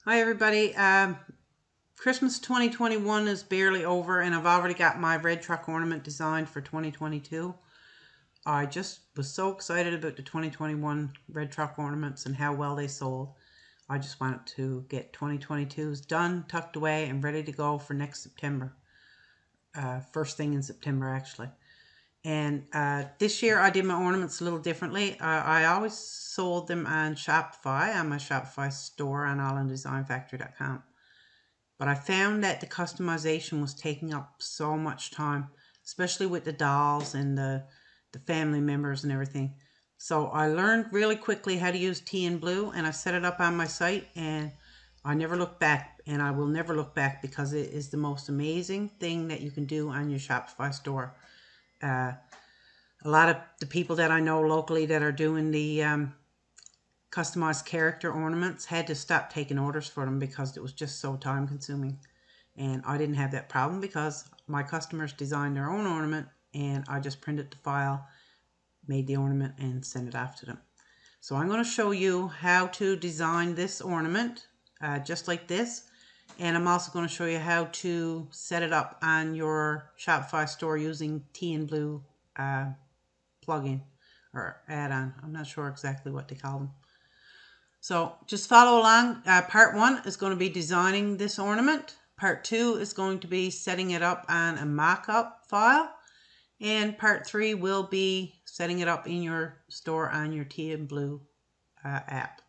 Hi everybody. Christmas 2021 is barely over and I've already got my red truck ornament designed for 2022. I just was so excited about the 2021 red truck ornaments and how well they sold. I just wanted to get 2022's done, tucked away, and ready to go for next September. First thing in September actually. And this year I did my ornaments a little differently. I always sold them on Shopify, on my Shopify store on allandesignfactory.com. But I found that the customization was taking up so much time, especially with the dolls and the family members and everything. So I learned really quickly how to use Tea and Blue, and I set it up on my site, and I never looked back, and I will never look back because it is the most amazing thing that you can do on your Shopify store. A lot of the people that I know locally that are doing the customized character ornaments had to stop taking orders for them because it was just so time consuming. And I didn't have that problem because my customers designed their own ornament and I just printed the file, made the ornament, and sent it off to them. So I'm going to show you how to design this ornament just like this. And I'm also going to show you how to set it up on your Shopify store using Tea and Blue plugin or add-on. I'm not sure exactly what they call them. So just follow along. Part 1 is going to be designing this ornament. Part 2 is going to be setting it up on a mock-up file. And part 3 will be setting it up in your store on your Tea and Blue app.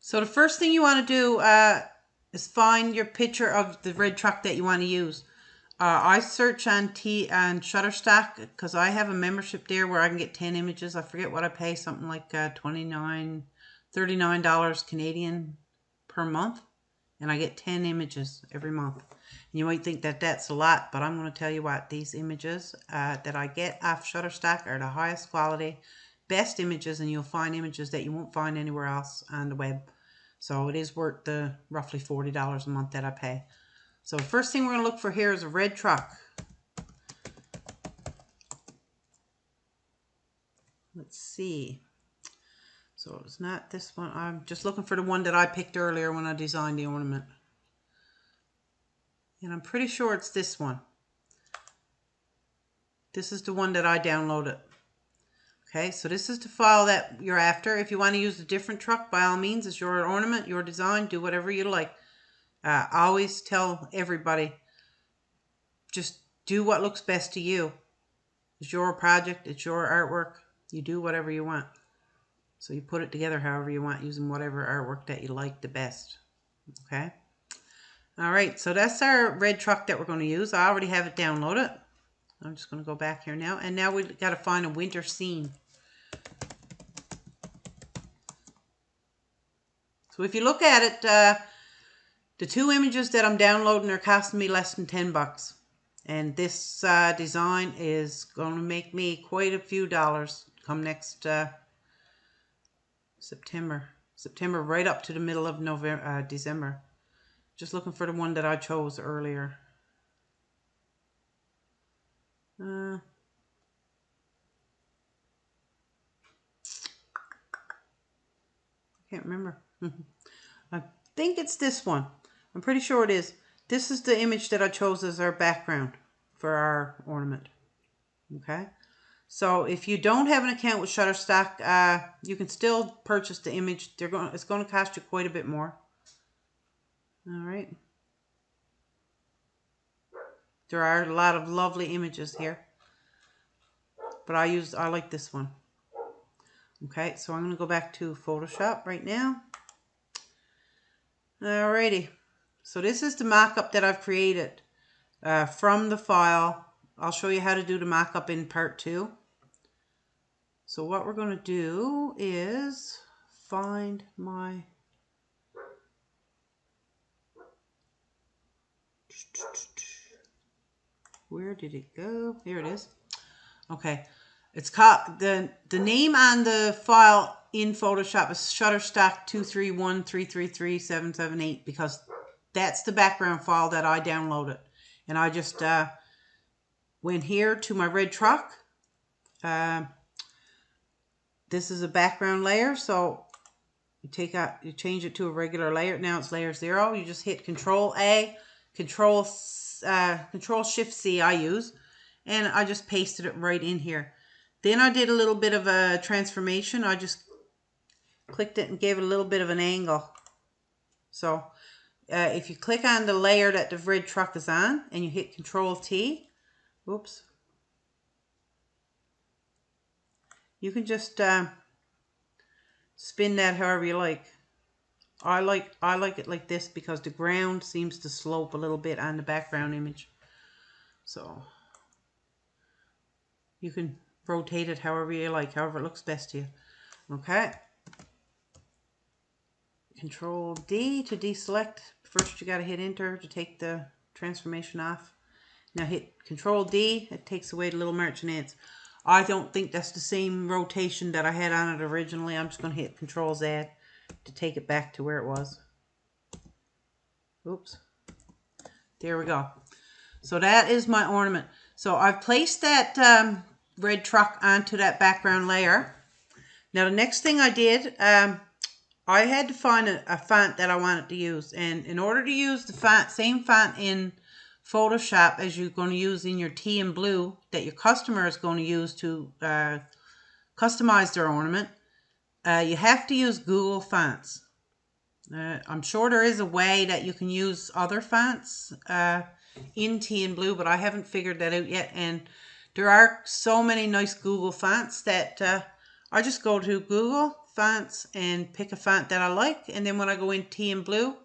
So the first thing you want to do is find your picture of the red truck that you want to use. I search on Shutterstock because I have a membership there where I can get 10 images. I forget what I pay, something like $39 Canadian per month. And I get 10 images every month. And you might think that that's a lot, but I'm going to tell you what, these images that I get off Shutterstock are the highest quality, best images, and you'll find images that you won't find anywhere else on the web. So it is worth the roughly $40 a month that I pay. So the first thing we're going to look for here is a red truck. Let's see. So it's not this one. I'm just looking for the one that I picked earlier when I designed the ornament. And I'm pretty sure it's this one. This is the one that I downloaded. Okay, so this is the file that you're after. If you want to use a different truck, by all means, it's your ornament, your design, do whatever you like. I always tell everybody, just do what looks best to you. It's your project, it's your artwork. You do whatever you want. So you put it together however you want, using whatever artwork that you like the best. Okay? All right, so that's our red truck that we're going to use. I already have it downloaded. I'm just going to go back here now. And now we've got to find a winter scene. So if you look at it, the two images that I'm downloading are costing me less than 10 bucks. And this design is going to make me quite a few dollars come next September right up to the middle of December. Just looking for the one that I chose earlier. I can't remember. I think it's this one. I'm pretty sure it is. This is the image that I chose as our background for our ornament. Okay. So if you don't have an account with Shutterstock, you can still purchase the image. It's going to cost you quite a bit more. All right. There are a lot of lovely images here, but I like this one. Okay, so I'm going to go back to Photoshop right now. Alrighty. So this is the mock-up that I've created from the file. I'll show you how to do the mock-up in part 2. So what we're going to do is find my... Where did it go? Here it is. Okay. It's called, the name on the file in Photoshop is Shutterstock 231333778 because that's the background file that I downloaded. And I just went here to my red truck, this is a background layer, so you change it to a regular layer. Now it's layer 0. You just hit Control A, Control Shift C I use, and I just pasted it right in here. Then I did a little bit of a transformation. I just clicked it and gave it a little bit of an angle. So if you click on the layer that the red truck is on and you hit Control T, whoops, you can just spin that however you like. I like it like this because the ground seems to slope a little bit on the background image. So you can rotate it however you like, however it looks best to you. Okay. Control D to deselect. First you got to hit enter to take the transformation off. Now hit Control D, it takes away the little marching ants. I don't think that's the same rotation that I had on it originally. I'm just going to hit Control Z to take it back to where it was. Oops. There we go. So that is my ornament. So I've placed that red truck onto that background layer. Now the next thing I did, I had to find a font that I wanted to use. And in order to use the same font in Photoshop as you're going to use in your tea and blue that your customer is going to use to customize their ornament, you have to use Google Fonts. I'm sure there is a way that you can use other fonts in tea and blue, but I haven't figured that out yet. And there are so many nice Google fonts that I just go to Google Fonts and pick a font that I like. And then when I go in tea and blue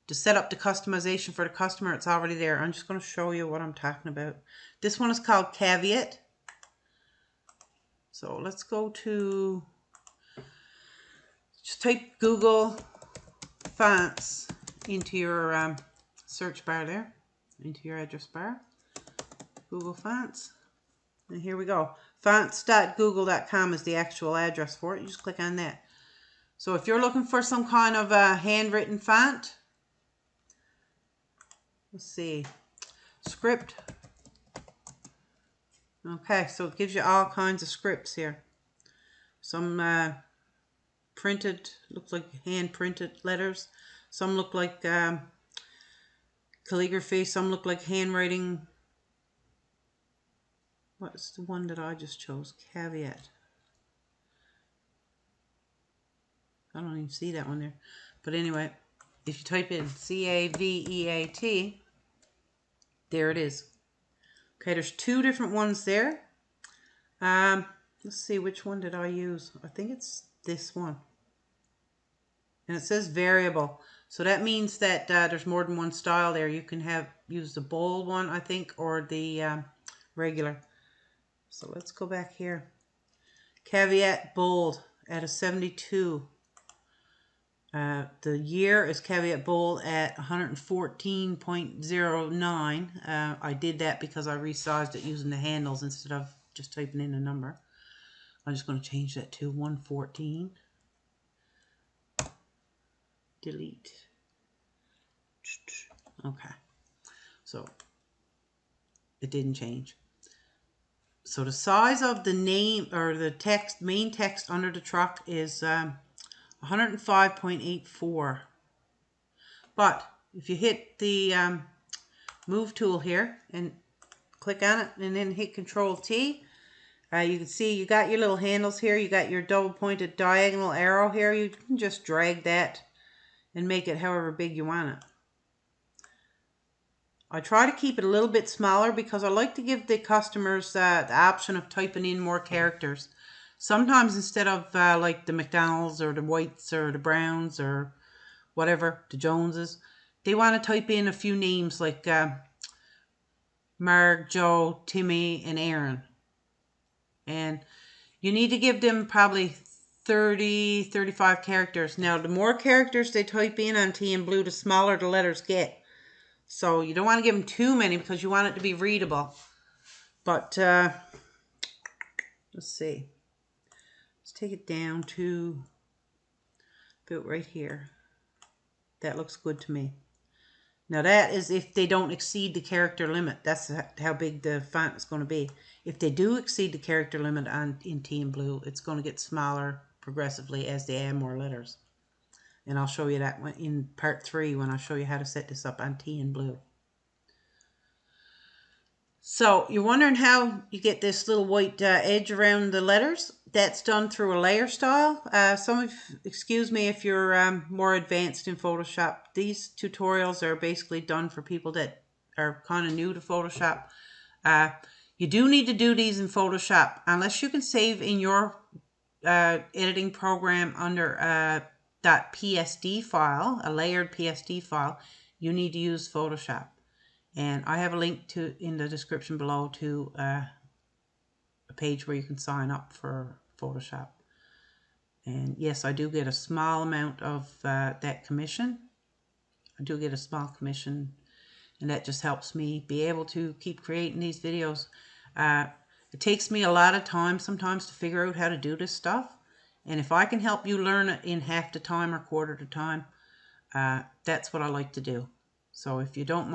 to set up the customization for the customer, it's already there. I'm just going to show you what I'm talking about. This one is called Caveat. So let's go to, just type Google Fonts into your search bar there, into your address bar. Google Fonts. And here we go. Fonts.google.com is the actual address for it. You just click on that. So if you're looking for some kind of a handwritten font, let's see, script. Okay, so it gives you all kinds of scripts here. Some printed, looks like hand printed letters. Some look like calligraphy. Some look like handwriting. What's the one that I just chose? Caveat. I don't even see that one there. But anyway, if you type in C-A-V-E-A-T, there it is. Okay, there's two different ones there. Let's see, which one did I use? I think it's this one. And it says variable. So that means that there's more than one style there. You can use the bold one, I think, or the regular. So let's go back here. Caveat bold at a 72. The year is Caveat bold at 114.09. I did that because I resized it using the handles instead of just typing in a number. I'm just going to change that to 114. Delete. Okay. So it didn't change. So the size of the name or the text, main text under the truck is 105.84. But if you hit the move tool here and click on it and then hit Control T, you can see you got your little handles here. You got your double pointed diagonal arrow here. You can just drag that and make it however big you want it. I try to keep it a little bit smaller because I like to give the customers the option of typing in more characters. Sometimes instead of like the McDonald's or the Whites or the Browns or whatever, the Joneses, they want to type in a few names like Marg, Joe, Timmy, and Aaron. And you need to give them probably 30, 35 characters. Now, the more characters they type in on T and Blue, the smaller the letters get. So you don't want to give them too many because you want it to be readable. But let's see. Let's take it down to about right here. That looks good to me. Now that is if they don't exceed the character limit. That's how big the font is going to be. If they do exceed the character limit in T and blue, it's going to get smaller progressively as they add more letters. And I'll show you that in part 3 when I show you how to set this up on T and blue. So you're wondering how you get this little white edge around the letters. That's done through a layer style. Excuse me if you're more advanced in Photoshop. These tutorials are basically done for people that are kind of new to Photoshop. You do need to do these in Photoshop unless you can save in your editing program under a .psd file, a layered PSD file. You need to use Photoshop. And I have a link in the description below to a page where you can sign up for Photoshop. And yes, I do get a small amount of that commission. I do get a small commission, and that just helps me be able to keep creating these videos. It takes me a lot of time sometimes to figure out how to do this stuff. And if I can help you learn it in half the time or quarter the time, that's what I like to do. So if you're going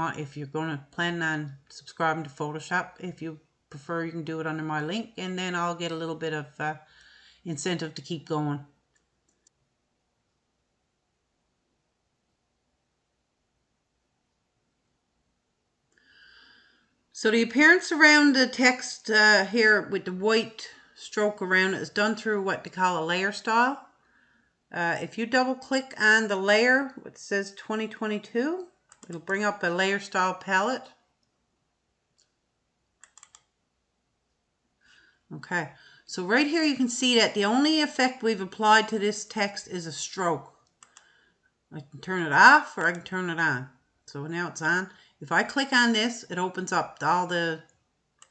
to plan on subscribing to Photoshop, if you prefer, you can do it under my link, and then I'll get a little bit of incentive to keep going. So the appearance around the text here with the white stroke around it is done through what they call a layer style. If you double click on the layer, it says 2022, it'll bring up a layer style palette. Okay, so right here you can see that the only effect we've applied to this text is a stroke. I can turn it off or I can turn it on. So now it's on. If I click on this, it opens up all the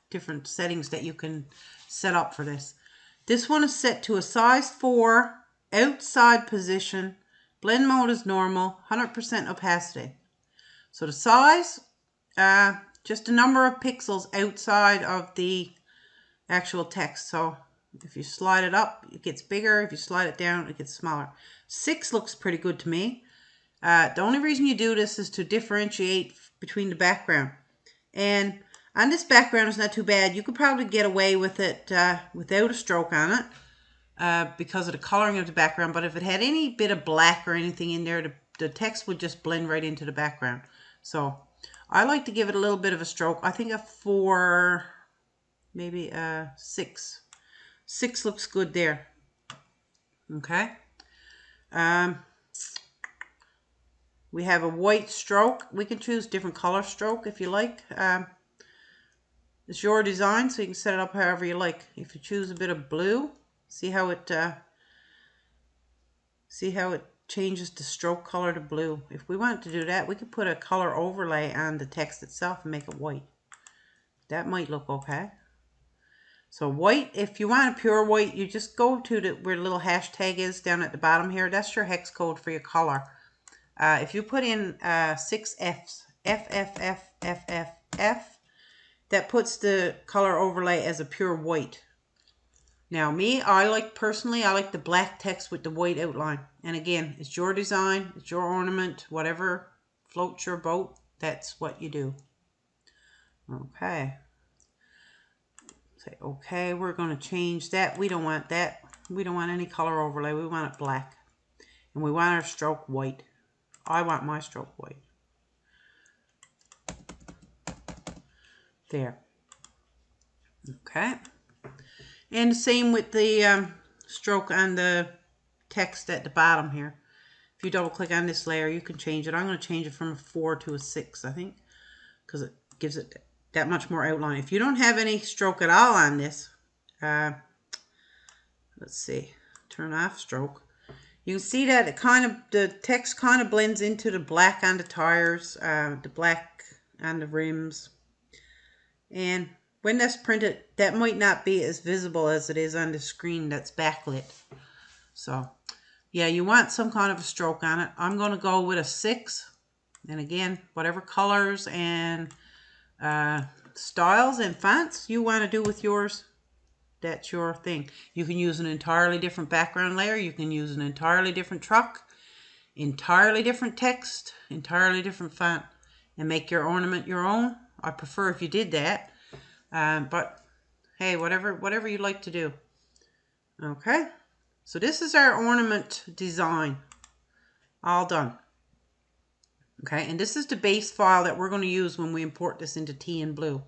different settings that you can set up for this. This one is set to a size 4, outside position, blend mode is normal, 100% opacity. So the size, just a number of pixels outside of the actual text. So if you slide it up, it gets bigger. If you slide it down, it gets smaller. 6 looks pretty good to me. The only reason you do this is to differentiate between the background. And on this background, it's not too bad. You could probably get away with it without a stroke on it because of the coloring of the background. But if it had any bit of black or anything in there, the text would just blend right into the background. So I like to give it a little bit of a stroke. I think a 4, maybe a 6. 6 looks good there. Okay. We have a white stroke. We can choose different color stroke if you like. It's your design, so you can set it up however you like. If you choose a bit of blue, see how it changes the stroke color to blue. If we want to do that, we could put a color overlay on the text itself and make it white. That might look okay. So white, if you want a pure white, you just go to where the little hashtag is down at the bottom here. That's your hex code for your color. If you put in 6 Fs, F, F, F, F, F, F, that puts the color overlay as a pure white. Now personally, I like the black text with the white outline. And again, it's your design, it's your ornament, whatever floats your boat, that's what you do. Okay. Say, okay, we're going to change that. We don't want that. We don't want any color overlay. We want it black. And we want our stroke white. I want my stroke white. There. Okay. And the same with the stroke on the text at the bottom here. If you double click on this layer, you can change it. I'm going to change it from a 4 to a 6, I think, because it gives it that much more outline. If you don't have any stroke at all on this, let's see, turn off stroke. You can see that the text kind of blends into the black on the tires, the black on the rims. And when that's printed, that might not be as visible as it is on the screen that's backlit. So, yeah, you want some kind of a stroke on it. I'm going to go with a 6. And again, whatever colors and styles and fonts you want to do with yours, that's your thing. You can use an entirely different background layer. You can use an entirely different truck, entirely different text, entirely different font. and make your ornament your own. I prefer if you did that. But hey, whatever you like to do. Okay, so this is our ornament design, all done. Okay, and this is the base file that we're going to use when we import this into Tea and Blue.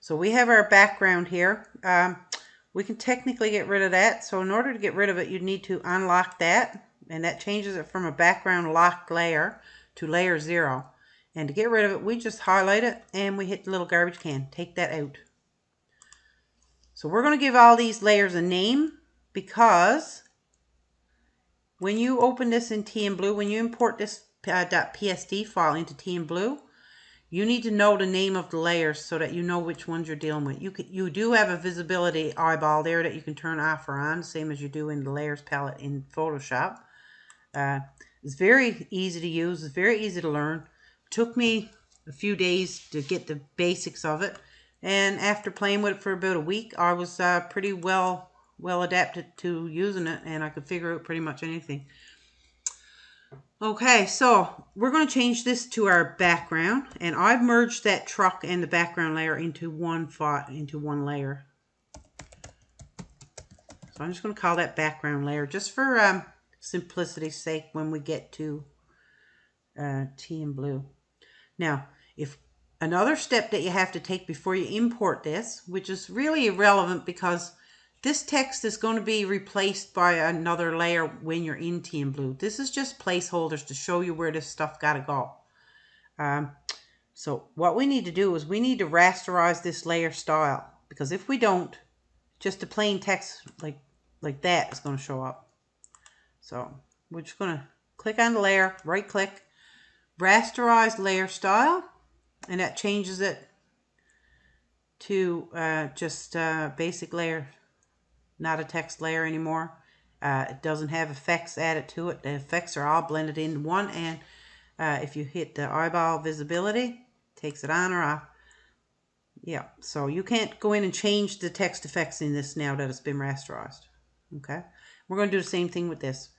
So we have our background here. We can technically get rid of that. So in order to get rid of it, you need to unlock that, and that changes it from a background locked layer to layer 0. And to get rid of it, we just highlight it and we hit the little garbage can. Take that out. So we're going to give all these layers a name, because when you open this in Tea and Blue, when you import this .psd file into Tea and Blue, you need to know the name of the layers so that you know which ones you're dealing with. You do have a visibility eyeball there that you can turn off or on, same as you do in the layers palette in Photoshop. It's very easy to use. It's very easy to learn. It took me a few days to get the basics of it, and after playing with it for about a week, I was pretty well adapted to using it, and I could figure out pretty much anything. Okay, so we're going to change this to our background, and I've merged that truck and the background layer into one layer. So I'm just going to call that background layer, just for simplicity's sake when we get to Tea and Blue. Now, if another step that you have to take before you import this, which is really irrelevant because this text is going to be replaced by another layer when you're in Tea and Blue. This is just placeholders to show you where this stuff got to go. So what we need to do is we need to rasterize this layer style, because if we don't, just the plain text like that is going to show up. So we're just going to click on the layer, right click, rasterize layer style, and that changes it to just basic layer. Not a text layer anymore. It doesn't have effects added to it. The effects are all blended into one, and if you hit the eyeball visibility, it takes it on or off. Yeah, so you can't go in and change the text effects in this now that it's been rasterized. Okay, we're going to do the same thing with this.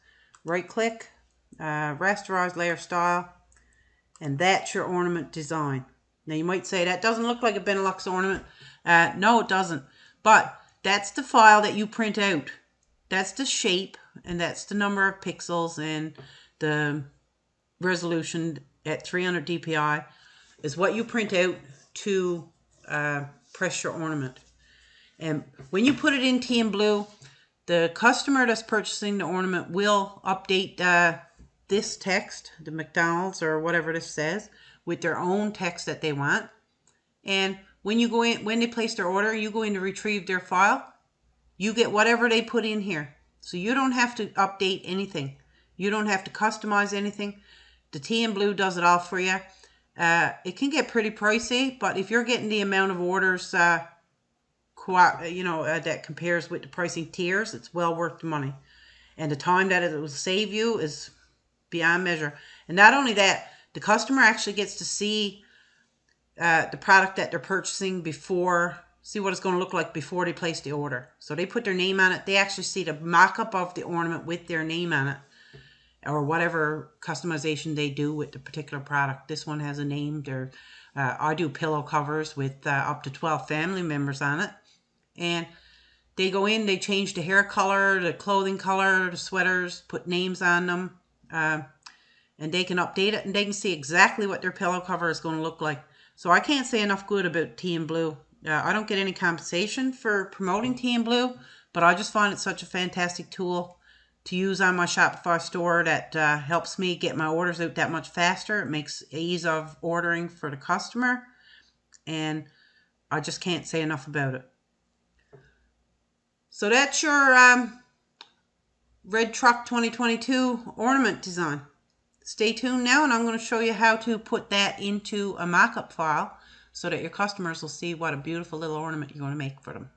Right click, rasterize layer style, and that's your ornament design. Now you might say that doesn't look like a Benelux ornament. No, it doesn't, but that's the file that you print out. That's the shape, and that's the number of pixels, and the resolution at 300 dpi is what you print out to press your ornament. And when you put it in Tea and Blue, the customer that's purchasing the ornament will update this text, the McDonald's or whatever this says, with their own text that they want. And when you go in, when they place their order, you go in to retrieve their file, you get whatever they put in here. So you don't have to update anything. You don't have to customize anything. The Tea and Blue does it all for you. It can get pretty pricey, but if you're getting the amount of orders that compares with the pricing tiers, it's well worth the money. And the time that it will save you is beyond measure. And not only that, the customer actually gets to see the product that they're purchasing see what it's going to look like before they place the order. So they put their name on it. They actually see the mock-up of the ornament with their name on it, or whatever customization they do with the particular product. This one has a name. I do pillow covers with up to 12 family members on it. And they go in, they change the hair color, the clothing color, the sweaters, put names on them. And they can update it, and they can see exactly what their pillow cover is going to look like. So I can't say enough good about Tea and Blue. I don't get any compensation for promoting Tea and Blue, but I just find it such a fantastic tool to use on my Shopify store that helps me get my orders out that much faster. It makes ease of ordering for the customer, and I just can't say enough about it. So that's your Red Truck 2022 ornament design. Stay tuned now, and I'm going to show you how to put that into a mock-up file so that your customers will see what a beautiful little ornament you're going to make for them.